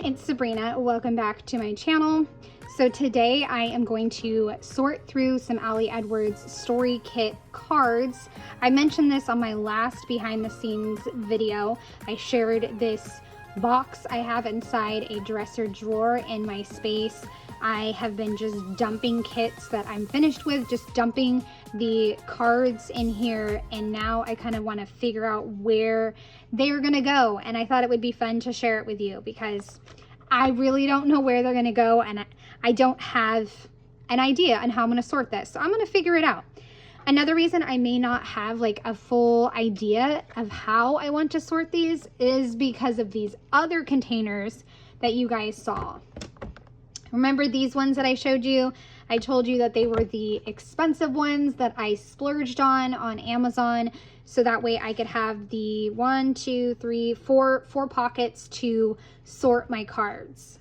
it's Sabrina. Welcome back to my channel. So today I am going to sort through some Ali Edwards story kit cards. I mentioned this on my last behind the scenes video. I shared this box I have inside a dresser drawer in my space. I have been just dumping kits that I'm finished with, just dumping the cards in here, and now I kind of want to figure out where they're gonna go, and I thought it would be fun to share it with you because I really don't know where they're gonna go, and I don't have an idea on how I'm gonna sort this, so I'm gonna figure it out. Another reason I may not have like a full idea of how I want to sort these is because of these other containers that you guys saw. Remember these ones that I showed you? I told you that they were the expensive ones that I splurged on Amazon, so that way I could have the 1, 2, 3, 4 pockets to sort my cards.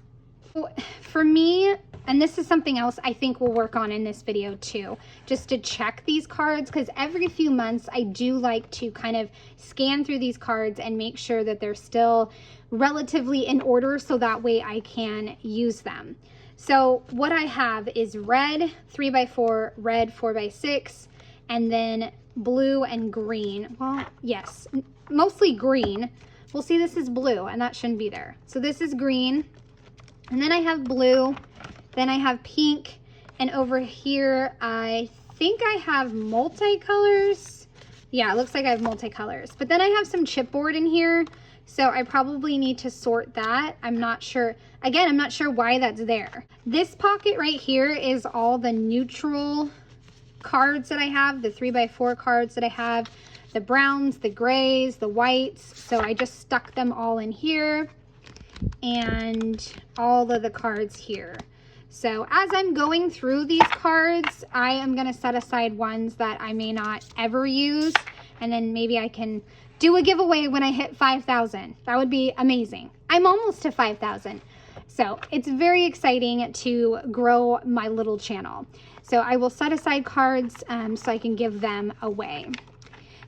For me, and this is something else I think we'll work on in this video too, just to check these cards, because every few months I do like to kind of scan through these cards and make sure that they're still relatively in order, so that way I can use them. So what I have is red 3x4, red 4x6, and then blue and green. Well, yes, mostly green. We'll see this is blue, and that shouldn't be there. So this is green, and then I have blue, then I have pink, and over here I think I have multicolors. Yeah, it looks like I have multicolors. But then I have some chipboard in here, so I probably need to sort that. I'm not sure. Again, I'm not sure why that's there. This pocket right here is all the neutral cards that I have, the 3x4 cards that I have, the browns, the grays, the whites. So I just stuck them all in here, and all of the cards here. So as I'm going through these cards, I am going to set aside ones that I may not ever use, and then maybe I can do a giveaway when I hit 5,000. That would be amazing. I'm almost to 5,000. So it's very exciting to grow my little channel. So I will set aside cards so I can give them away.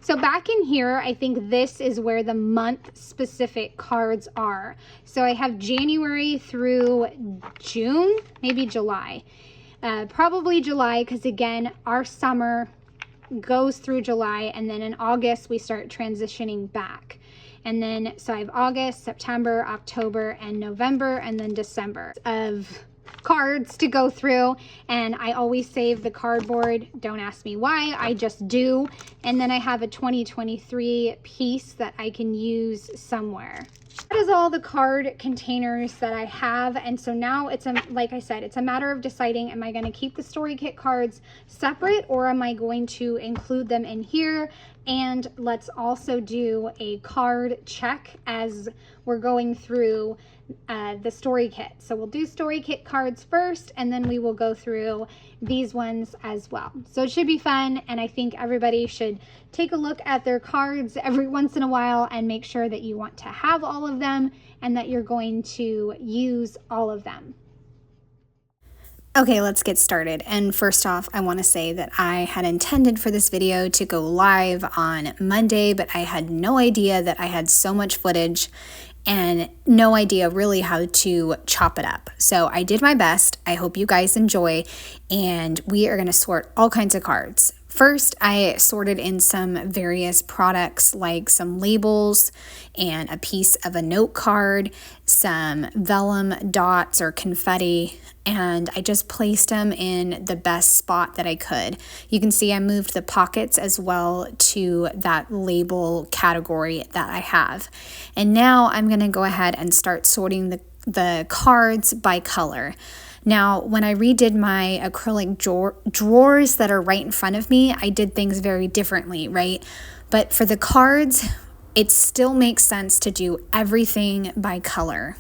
So back in here, I think this is where the month specific cards are. So I have January through June, maybe July. Probably July, because again, our summer goes through July, and then in August we start transitioning back. And then so I have August, September, October, and November, and then December of cards to go through. And I always save the cardboard. Don't ask me why, I just do. And then I have a 2023 piece that I can use somewhere. That is all the card containers that I have, and so now it's like I said, it's a matter of deciding, am I going to keep the story kit cards separate, or am I going to include them in here? And let's also do a card check as we're going through the story kit. So we'll do story kit cards first, and then we will go through these ones as well. So it should be fun, and I think everybody should take a look at their cards every once in a while and make sure that you want to have all of them and that you're going to use all of them. Okay, let's get started. And first off, I want to say that I had intended for this video to go live on Monday, but I had no idea that I had so much footage and no idea really how to chop it up. So I did my best. I hope you guys enjoy, and we are going to sort all kinds of cards. First, I sorted in some various products like some labels and a piece of a note card, some vellum dots or confetti, and I just placed them in the best spot that I could. You can see I moved the pockets as well to that label category that I have. And now I'm going to go ahead and start sorting the cards by color. Now, when I redid my acrylic drawers that are right in front of me, I did things very differently, right? But for the cards, it still makes sense to do everything by color.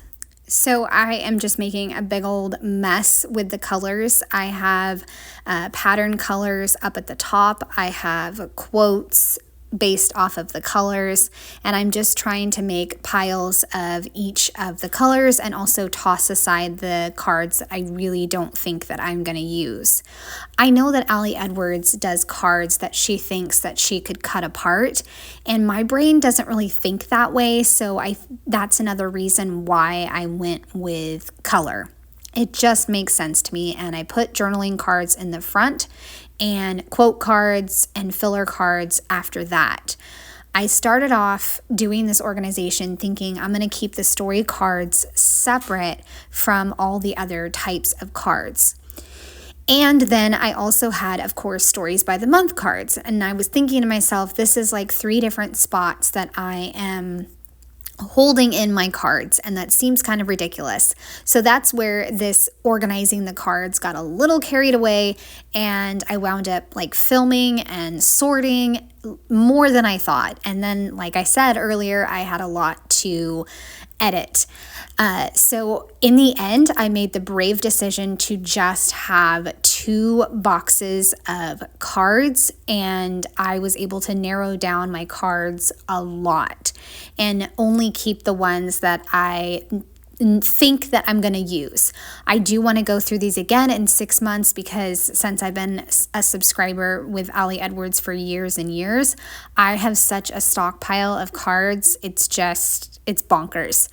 So I am just making a big old mess with the colors. I have pattern colors up at the top. I have quotes based off of the colors, and I'm just trying to make piles of each of the colors and also toss aside the cards that I really don't think that I'm going to use. I know that Ali Edwards does cards that she thinks that she could cut apart, and my brain doesn't really think that way, so that's another reason why I went with color. It just makes sense to me, and I put journaling cards in the front and quote cards and filler cards after that. I started off doing this organization thinking I'm going to keep the story cards separate from all the other types of cards. And then I also had, of course, stories by the month cards. And I was thinking to myself, this is like 3 different spots that I am holding in my cards, and that seems kind of ridiculous. So that's where this organizing the cards got a little carried away, and I wound up like filming and sorting more than I thought. And then, like I said earlier, I had a lot to edit. So in the end, I made the brave decision to just have 2 boxes of cards, and I was able to narrow down my cards a lot and only keep the ones that I think that I'm going to use. I do want to go through these again in 6 months, because since I've been a subscriber with Ali Edwards for years and years, I have such a stockpile of cards. It's bonkers.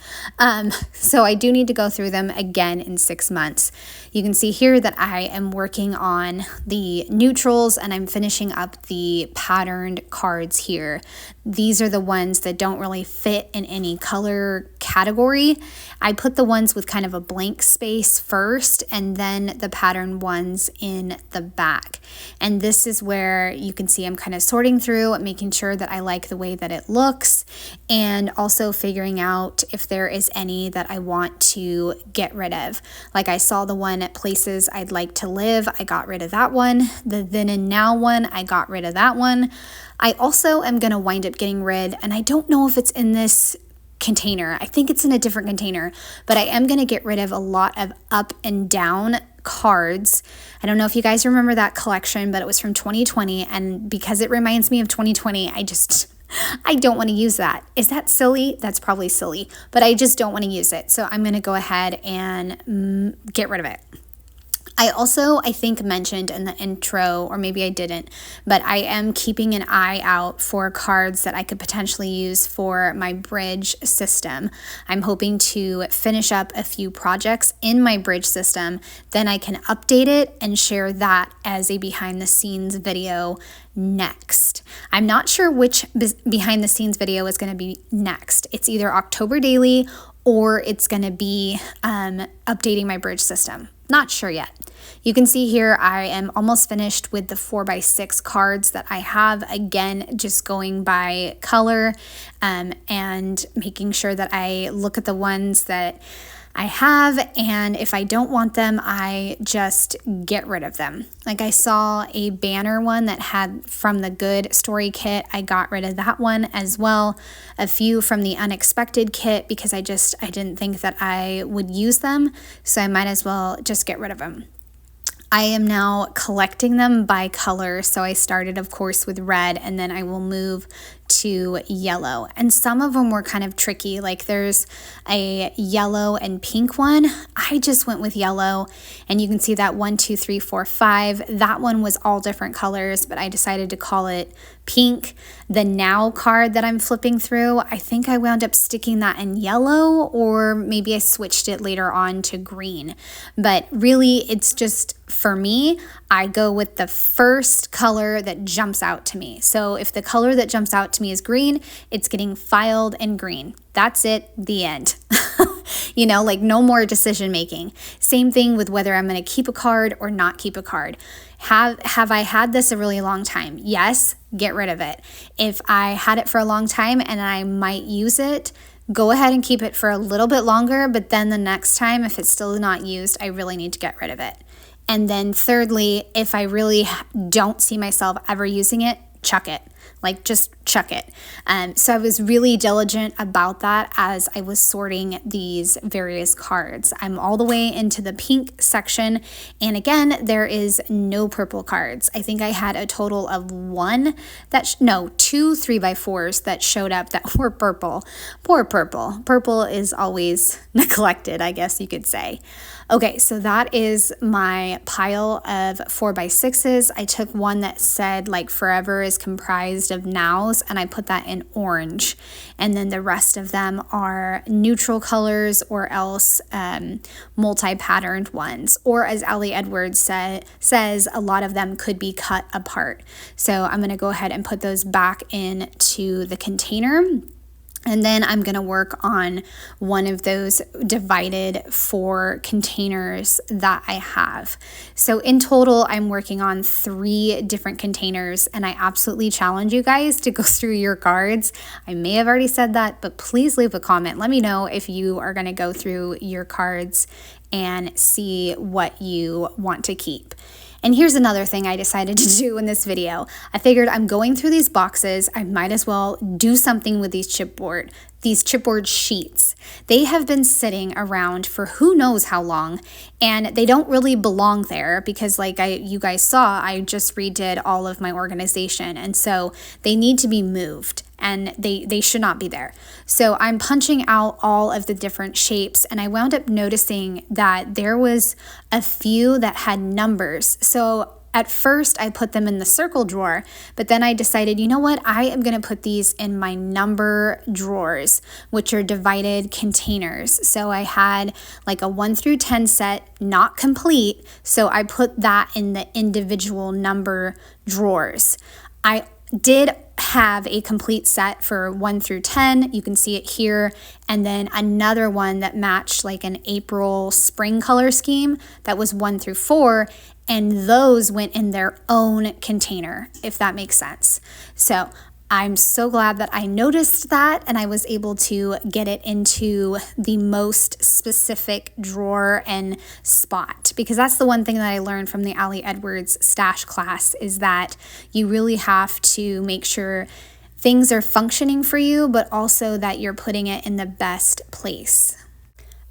So I do need to go through them again in 6 months. You can see here that I am working on the neutrals, and I'm finishing up the patterned cards here. These are the ones that don't really fit in any color category. I put the ones with kind of a blank space first, and then the patterned ones in the back. And this is where you can see I'm kind of sorting through, making sure that I like the way that it looks, and also figuring out if there is any that I want to get rid of. Like I saw the one at Places I'd Like to Live, I got rid of that one. The Then and Now one, I got rid of that one. I also am going to wind up getting rid, and I don't know if it's in this container. I think it's in a different container, but I am going to get rid of a lot of up and down cards. I don't know if you guys remember that collection, but it was from 2020, and because it reminds me of 2020, I don't want to use that. Is that silly? That's probably silly, but I just don't want to use it. So I'm going to go ahead and get rid of it. I also, I think, mentioned in the intro, or maybe I didn't, but I am keeping an eye out for cards that I could potentially use for my bridge system. I'm hoping to finish up a few projects in my bridge system, then I can update it and share that as a behind the scenes video next. I'm not sure which behind the scenes video is going to be next. It's either October daily or it's going to be updating my bridge system. Not sure yet. You can see here I am almost finished with the 4x6 cards that I have. Again, just going by color and making sure that I look at the ones that I have, and if I don't want them, I just get rid of them. Like I saw a banner one that had from the Good Story kit. I got rid of that one as well. A few from the Unexpected kit because I didn't think that I would use them, so I might as well just get rid of them. I am now collecting them by color. So I started, of course, with red, and then I will move to yellow. And some of them were kind of tricky. Like there's a yellow and pink one. I just went with yellow, and you can see that 1, 2, 3, 4, 5. That one was all different colors, but I decided to call it pink. The Now card that I'm flipping through, I think I wound up sticking that in yellow, or maybe I switched it later on to green. But really, it's just, for me, I go with the first color that jumps out to me. So if the color that jumps out to me is green, it's getting filed in green. That's it, the end. You know, like no more decision making. Same thing with whether I'm going to keep a card or not keep a card. Have I had this a really long time? Yes, get rid of it. If I had it for a long time and I might use it, go ahead and keep it for a little bit longer, but then the next time, if it's still not used, I really need to get rid of it. And then thirdly, if I really don't see myself ever using it, chuck it. like just chuck it. So I was really diligent about that as I was sorting these various cards. I'm all the way into the pink section, and again, there is no purple cards. I think I had a total of two 3x4s that showed up that were purple. Poor purple. Purple is always neglected, I guess you could say. Okay, so that is my pile of 4x6s. I took one that said like forever is comprised of nows, and I put that in orange. And then the rest of them are neutral colors or else multi-patterned ones. Or as Allie Edwards says, a lot of them could be cut apart. So I'm going to go ahead and put those back into the container. And then I'm going to work on one of those divided 4 containers that I have. So in total, I'm working on 3 different containers, and I absolutely challenge you guys to go through your cards. I may have already said that, but please leave a comment. Let me know if you are going to go through your cards and see what you want to keep. And here's another thing I decided to do in this video. I figured I'm going through these boxes, I might as well do something with these chipboard sheets. They have been sitting around for who knows how long, and they don't really belong there because like you guys saw, I just redid all of my organization, and so they need to be moved. And they should not be there. So I'm punching out all of the different shapes, and I wound up noticing that there was a few that had numbers. So at first I put them in the circle drawer, but then I decided, you know what, I am going to put these in my number drawers, which are divided containers. So I had like a 1 through 10 set, not complete, so I put that in the individual number drawers. I did have a complete set for 1 through 10. You can see it here. And then another one that matched like an April spring color scheme that was 1 through 4. And those went in their own container, if that makes sense. So I'm so glad that I noticed that and I was able to get it into the most specific drawer and spot, because that's the one thing that I learned from the Allie Edwards stash class is that you really have to make sure things are functioning for you, but also that you're putting it in the best place.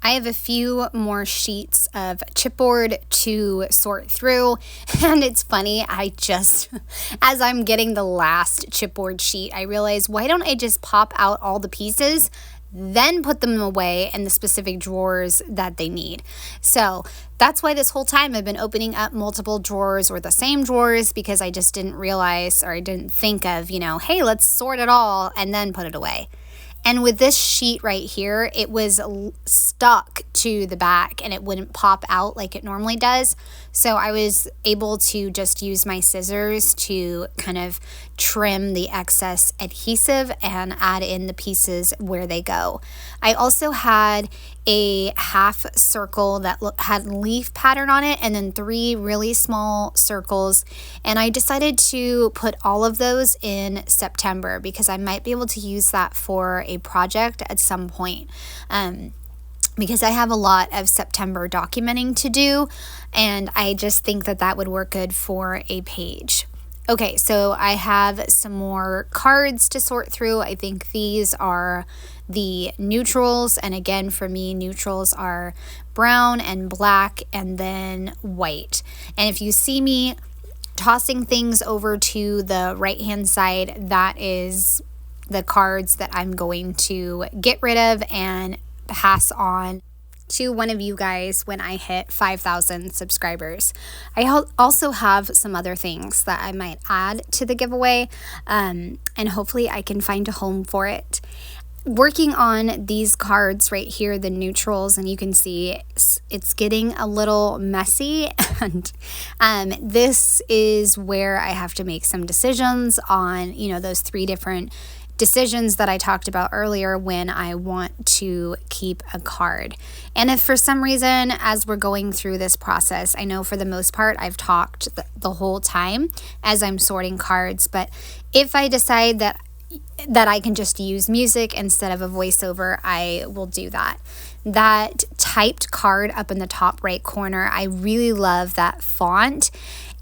I have a few more sheets of chipboard to sort through, and it's funny, as I'm getting the last chipboard sheet, I realized, why don't I just pop out all the pieces, then put them away in the specific drawers that they need. So that's why this whole time I've been opening up multiple drawers or the same drawers, because I just didn't realize, or I didn't think of, hey, let's sort it all and then put it away. And with this sheet right here, it was stuck to the back and it wouldn't pop out like it normally does. So I was able to just use my scissors to kind of trim the excess adhesive and add in the pieces where they go. I also had a half circle that had leaf pattern on it and then 3 really small circles, and I decided to put all of those in September because I might be able to use that for a project at some point. Because I have a lot of September documenting to do, and I just think that that would work good for a page. Okay, so I have some more cards to sort through. I think these are the neutrals, and again, for me, neutrals are brown and black and then white. And if you see me tossing things over to the right-hand side, that is the cards that I'm going to get rid of and pass on to one of you guys when I hit 5,000 subscribers. I also have some other things that I might add to the giveaway, and hopefully I can find a home for it. Working on these cards right here, the neutrals, and you can see it's getting a little messy, and this is where I have to make some decisions on, those 3 different decisions that I talked about earlier when I want to keep a card. And if for some reason, as we're going through this process, I know for the most part I've talked the whole time as I'm sorting cards, but if I decide that I can just use music instead of a voiceover, I will do that. that typed card up in the top right corner. I really love that font.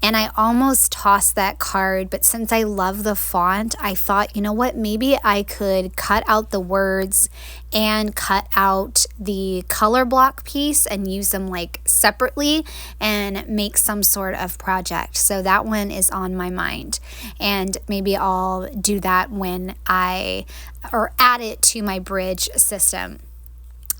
And I almost tossed that card, but since I love the font, I thought, you know what, maybe I could cut out the words and cut out the color block piece and use them like separately and make some sort of project. So that one is on my mind. And maybe I'll do that when or add it to my bridge system.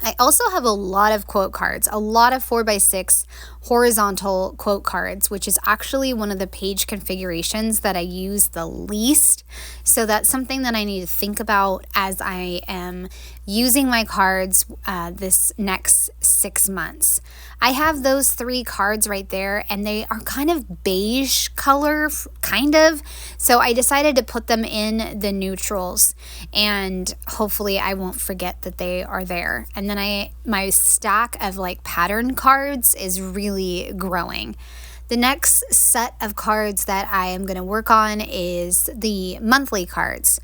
I also have a lot of quote cards, a lot of 4x6 horizontal quote cards, which is actually one of the page configurations that I use the least. So that's something that I need to think about as I am using my cards this next 6 months. I have those 3 cards right there, and they are kind of beige color, kind of. So I decided to put them in the neutrals, and hopefully I won't forget that they are there. And then my stack of like pattern cards is really growing. The next set of cards that I am going to work on is the monthly cards.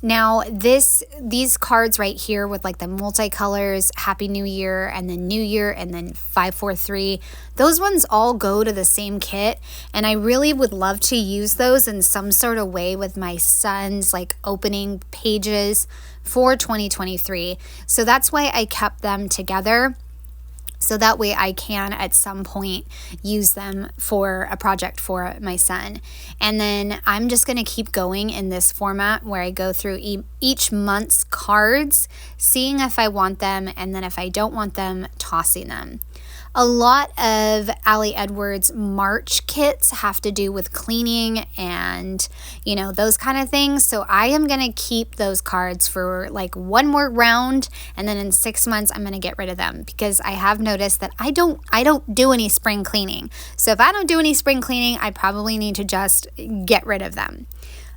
Now these cards right here with like the multicolors, Happy New Year, and then New Year, and then 543, those ones all go to the same kit, and I really would love to use those in some sort of way with my son's like opening pages for 2023. So that's why I kept them together. So that way I can at some point use them for a project for my son. And then I'm just going to keep going in this format where I go through each month's cards, seeing if I want them, and then if I don't want them, tossing them. A lot of Ali Edwards March kits have to do with cleaning and, you know, those kind of things. So I am going to keep those cards for like one more round, and then in 6 months I'm going to get rid of them because I have noticed that I don't do any spring cleaning. So if I don't do any spring cleaning, I probably need to just get rid of them.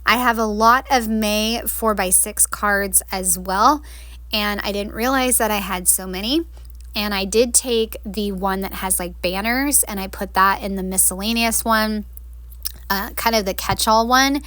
I have a lot of May 4x6 cards as well, and I didn't realize that I had so many. And I did take the one that has like banners and I put that in the miscellaneous one, kind of the catch-all one.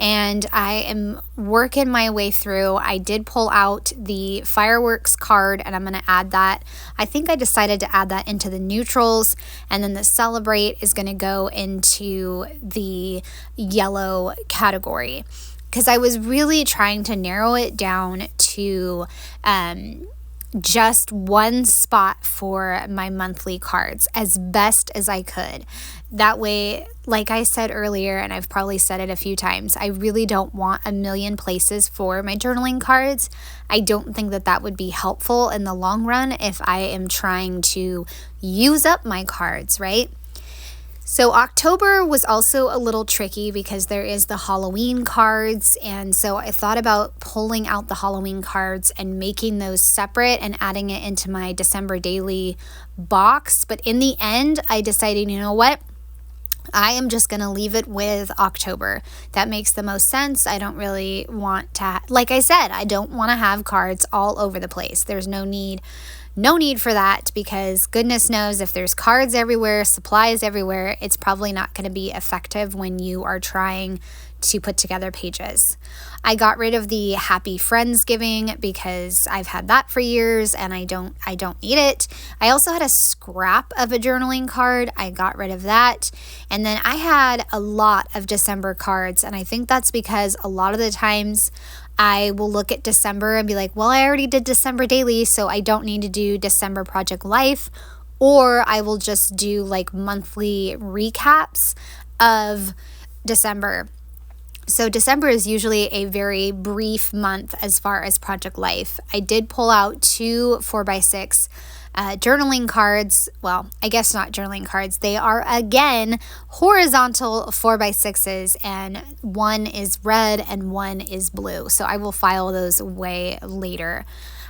And I am working my way through. I did pull out the fireworks card and I'm going to add that. I think I decided to add that into the neutrals, and then the celebrate is going to go into the yellow category because I was really trying to narrow it down to just one spot for my monthly cards as best as I could. That way, like I said earlier, and I've probably said it a few times, I really don't want a million places for my journaling cards. I don't think that that would be helpful in the long run if I am trying to use up my cards, right? So October was also a little tricky because there is the Halloween cards, and so I thought about pulling out the Halloween cards and making those separate and adding it into my December daily box. But in the end, I decided, you know what? I am just going to leave it with October. That makes the most sense. I don't really want to, like I said, I don't want to have cards all over the place. There's no need for that, because goodness knows if there's cards everywhere, supplies everywhere, it's probably not going to be effective when you are trying to put together pages. I got rid of the Happy Friendsgiving because I've had that for years and I don't need it. I also had a scrap of a journaling card. I got rid of that. And then I had a lot of December cards, and I think that's because a lot of the times I will look at December and be like, well, I already did December daily, so I don't need to do December Project Life, or I will just do like monthly recaps of December. So December is usually a very brief month as far as Project Life. I did pull out 2 4x6 journaling cards. Well, I guess not journaling cards. They are, again, horizontal 4x6s, and one is red and one is blue. So I will file those away later.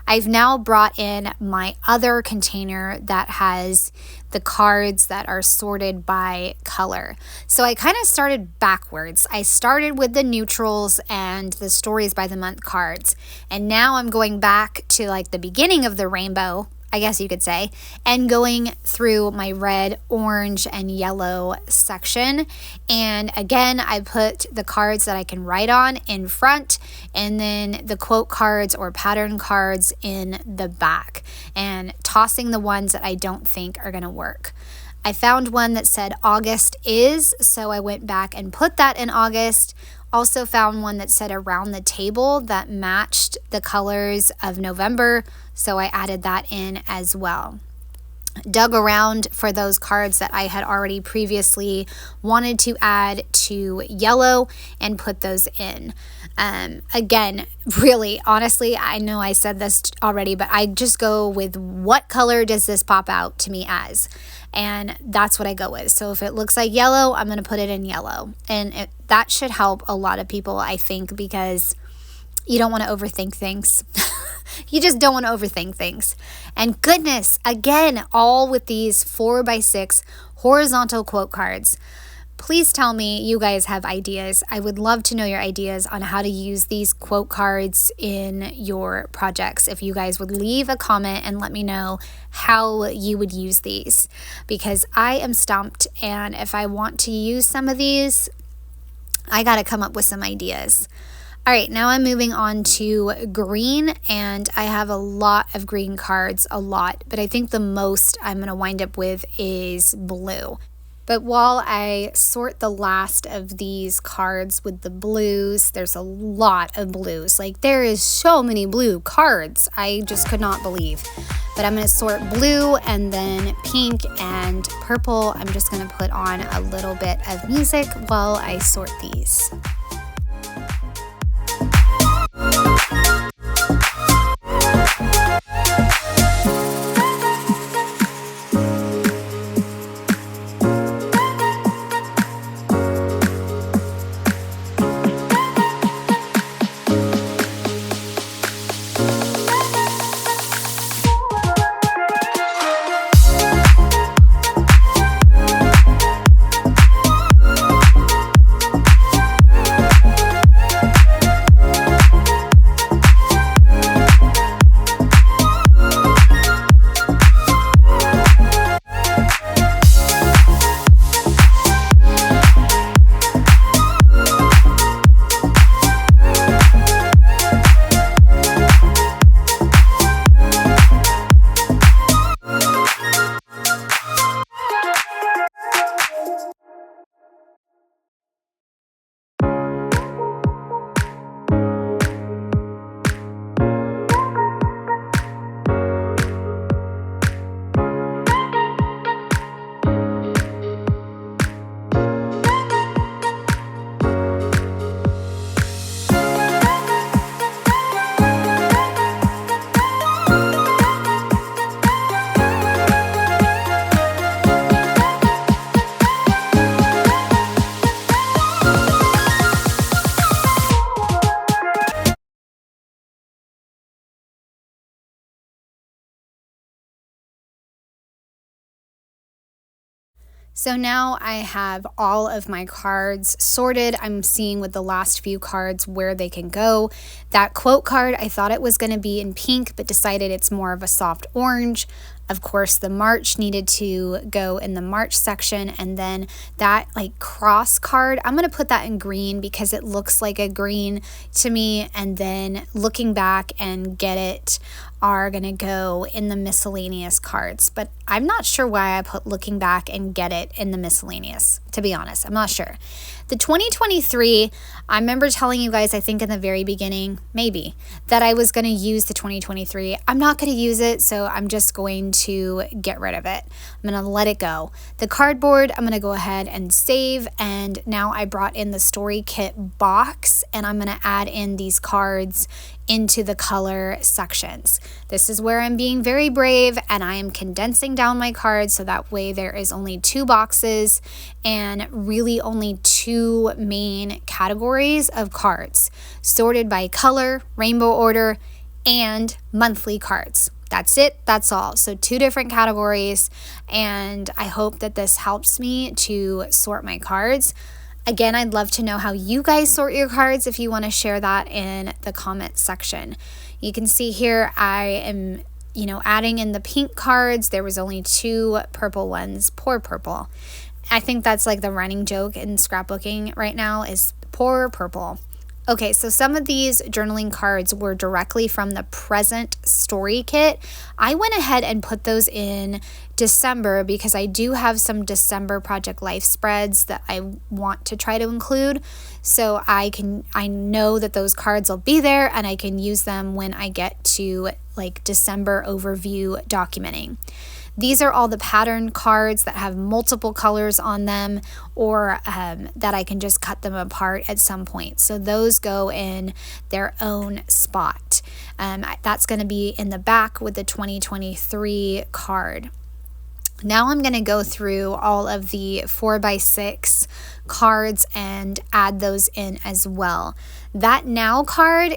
I've now brought in my other container that has the cards that are sorted by color. So I kind of started backwards. I started with the neutrals and the stories by the month cards. And now I'm going back to like the beginning of the rainbow I guess you could say, and going through my red, orange, and yellow section. And again, I put the cards that I can write on in front, and then the quote cards or pattern cards in the back, and tossing the ones that I don't think are going to work. I found one that said August is, so I went back and put that in August. Also found one that said around the table that matched the colors of November, so I added that in as well. Dug around for those cards that I had already previously wanted to add to yellow and put those in. Again, really, honestly, I know I said this already, but I just go with what color does this pop out to me as? And that's what I go with. So if it looks like yellow, I'm going to put it in yellow. And that should help a lot of people, I think, because you don't want to overthink things. You just don't want to overthink things. And goodness, again, all with these 4x6 horizontal quote cards. Please tell me you guys have ideas. I would love to know your ideas on how to use these quote cards in your projects. If you guys would leave a comment and let me know how you would use these, because I am stumped, and if I want to use some of these, I got to come up with some ideas. All right, now I'm moving on to green, and I have a lot of green cards, but I think the most I'm going to wind up with is blue. But while I sort the last of these cards with the blues, there's a lot of blues. Like, there is so many blue cards. I just could not believe. But I'm going to sort blue and then pink and purple. I'm just going to put on a little bit of music while I sort these. So now I have all of my cards sorted. I'm seeing with the last few cards where they can go. That quote card, I thought it was going to be in pink, but decided it's more of a soft orange. Of course, the March needed to go in the March section, and then that like cross card, I'm going to put that in green because it looks like a green to me, and then looking back and get it are going to go in the miscellaneous cards. But I'm not sure why I put looking back and get it in the miscellaneous, to be honest. I'm not sure. The 2023, I remember telling you guys, I think in the very beginning, maybe, that I was going to use the 2023. I'm not going to use it, so I'm just going to get rid of it. I'm going to let it go. The cardboard, I'm going to go ahead and save, and now I brought in the story kit box, and I'm going to add in these cards into the color sections. This is where I'm being very brave, and I am condensing down my cards so that way there is only 2 boxes and really only 2 main categories of cards, sorted by color, rainbow order, and monthly cards. That's it. That's all. So 2 different categories, and I hope that this helps me to sort my cards. Again, I'd love to know how you guys sort your cards if you want to share that in the comment section. You can see here I am you know, adding in the pink cards. There was only 2 purple ones. Poor purple. I think that's like the running joke in scrapbooking right now is poor purple. Okay, so some of these journaling cards were directly from the present story kit. I went ahead and put those in December because I do have some December Project Life spreads that I want to try to include. So I know that those cards will be there and I can use them when I get to like December overview documenting. These are all the pattern cards that have multiple colors on them, or that I can just cut them apart at some point. So those go in their own spot. That's going to be in the back with the 2023 card. Now I'm going to go through all of the 4x6 cards and add those in as well. That now card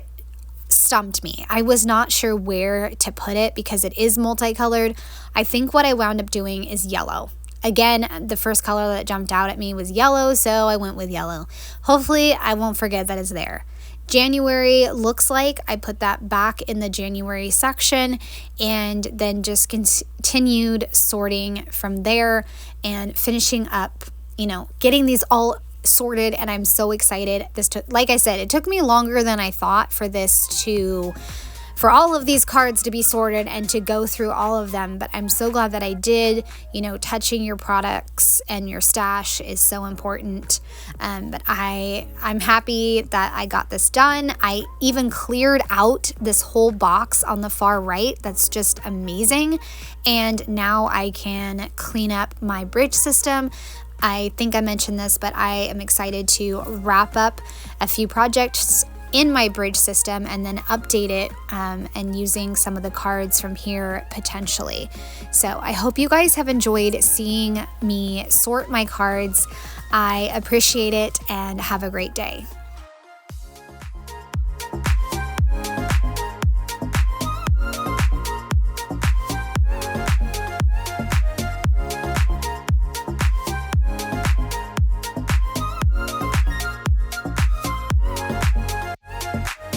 stumped me. I was not sure where to put it because it is multicolored. I think what I wound up doing is yellow. Again, the first color that jumped out at me was yellow, so I went with yellow. Hopefully, I won't forget that it's there. January looks like I put that back in the January section and then just continued sorting from there and finishing up, you know, getting these all sorted, and I'm so excited. This took, like I said, it took me longer than I thought for all of these cards to be sorted and to go through all of them, but I'm so glad that I did. You know, touching your products and your stash is so important, but I'm happy that I got this done. I even cleared out this whole box on the far right. That's just amazing, and now I can clean up my bridge system. I think I mentioned this, but I am excited to wrap up a few projects in my bridge system and then update it and using some of the cards from here potentially. So I hope you guys have enjoyed seeing me sort my cards. I appreciate it and have a great day.